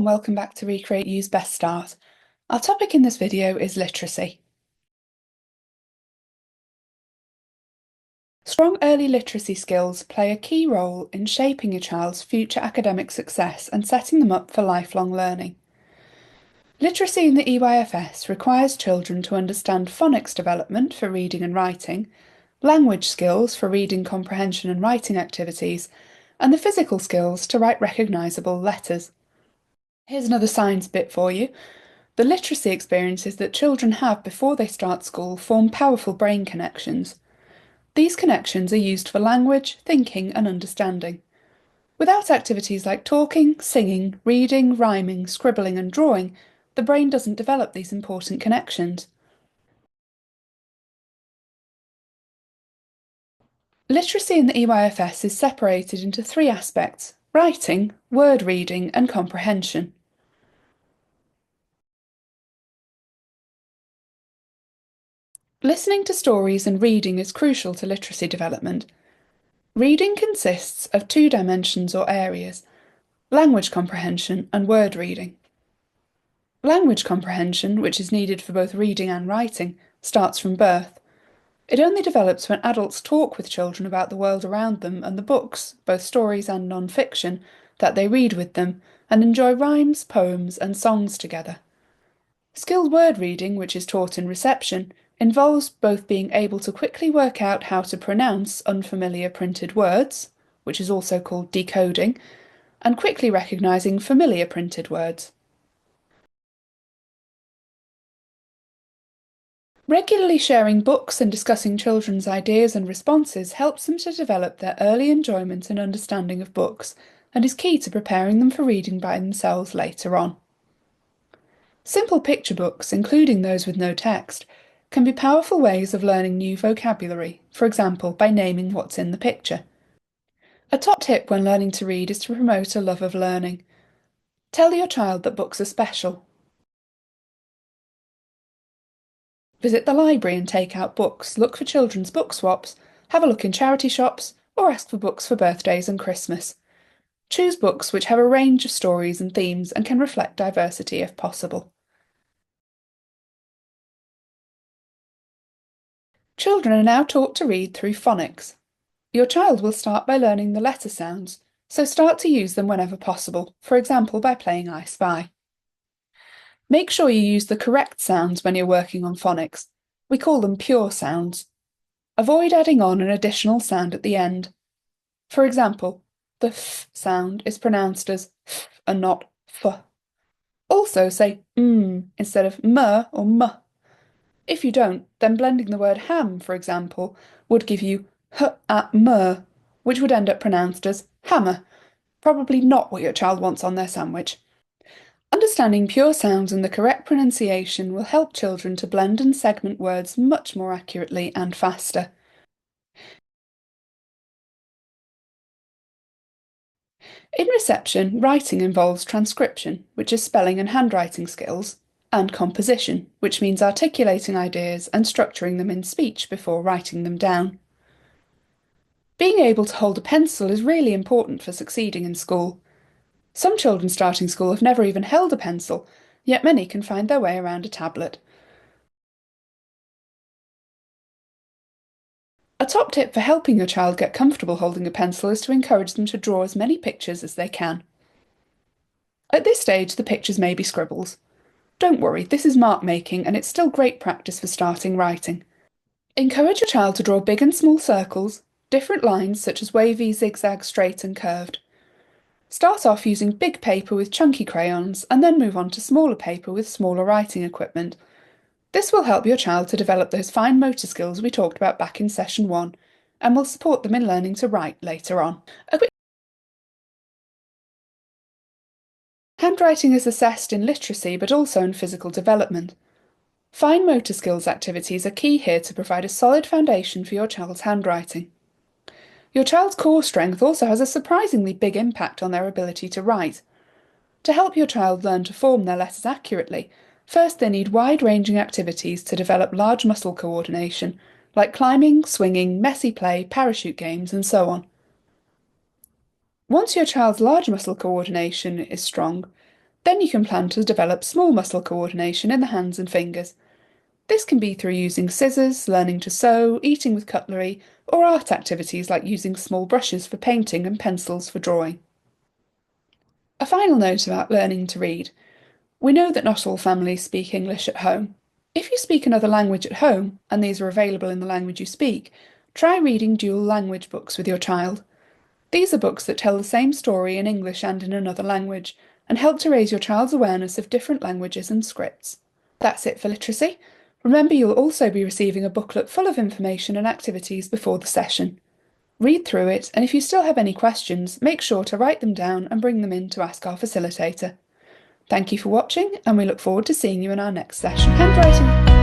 welcome back to Recreate U's Best Start. Our topic in this video is literacy. Strong early literacy skills play a key role in shaping a child's future academic success and setting them up for lifelong learning. Literacy in the EYFS requires children to understand phonics development for reading and writing, language skills for reading comprehension and writing activities, and the physical skills to write recognisable letters. Here's another science bit for you. The literacy experiences that children have before they start school form powerful brain connections. These connections are used for language, thinking, and understanding. Without activities like talking, singing, reading, rhyming, scribbling, and drawing, the brain doesn't develop these important connections. Literacy in the EYFS is separated into three aspects: writing, word reading, and comprehension. Listening to stories and reading is crucial to literacy development. Reading consists of two dimensions or areas: language comprehension and word reading. Language comprehension, which is needed for both reading and writing, starts from birth. It only develops when adults talk with children about the world around them and the books, both stories and non-fiction, that they read with them, and enjoy rhymes, poems, and songs together. Skilled word reading, which is taught in reception, involves both being able to quickly work out how to pronounce unfamiliar printed words, which is also called decoding, and quickly recognising familiar printed words. Regularly sharing books and discussing children's ideas and responses helps them to develop their early enjoyment and understanding of books, and is key to preparing them for reading by themselves later on. Simple picture books, including those with no text, can be powerful ways of learning new vocabulary, for example by naming what's in the picture. A top tip when learning to read is to promote a love of learning. Tell your child that books are special. Visit the library and take out books, look for children's book swaps, have a look in charity shops, or ask for books for birthdays and Christmas. Choose books which have a range of stories and themes and can reflect diversity if possible. Children are now taught to read through phonics. Your child will start by learning the letter sounds, so start to use them whenever possible, for example by playing I Spy. Make sure you use the correct sounds when you're working on phonics. We call them pure sounds. Avoid adding on an additional sound at the end. For example, the f sound is pronounced as f and not f. Also say instead of m or m. If you don't, then blending the word ham, for example, would give you h at m, which would end up pronounced as hammer, probably not what your child wants on their sandwich. Understanding pure sounds and the correct pronunciation will help children to blend and segment words much more accurately and faster. In reception, writing involves transcription, which is spelling and handwriting skills, and composition, which means articulating ideas and structuring them in speech before writing them down. Being able to hold a pencil is really important for succeeding in school. Some children starting school have never even held a pencil, yet many can find their way around a tablet. A top tip for helping your child get comfortable holding a pencil is to encourage them to draw as many pictures as they can. At this stage, the pictures may be scribbles. Don't worry, this is mark making and it's still great practice for starting writing. Encourage your child to draw big and small circles, different lines such as wavy, zigzag, straight and curved. Start off using big paper with chunky crayons and then move on to smaller paper with smaller writing equipment. This will help your child to develop those fine motor skills we talked about back in session 1 and will support them in learning to write later on. Handwriting is assessed in literacy but also in physical development. Fine motor skills activities are key here to provide a solid foundation for your child's handwriting. Your child's core strength also has a surprisingly big impact on their ability to write. To help your child learn to form their letters accurately, first they need wide-ranging activities to develop large muscle coordination, like climbing, swinging, messy play, parachute games, and so on. Once your child's large muscle coordination is strong, Then you can plan to develop small muscle coordination in the hands and fingers. This can be through using scissors, learning to sew, eating with cutlery, or art activities like using small brushes for painting and pencils for drawing. A final note about learning to read. We know that not all families speak English at home. If you speak another language at home, and these are available in the language you speak, try reading dual language books with your child. These are books that tell the same story in English and in another language, and help to raise your child's awareness of different languages and scripts. That's it for literacy. Remember, you'll also be receiving a booklet full of information and activities before the session. Read through it, and if you still have any questions, make sure to write them down and bring them in to ask our facilitator. Thank you for watching, and we look forward to seeing you in our next session. Handwriting.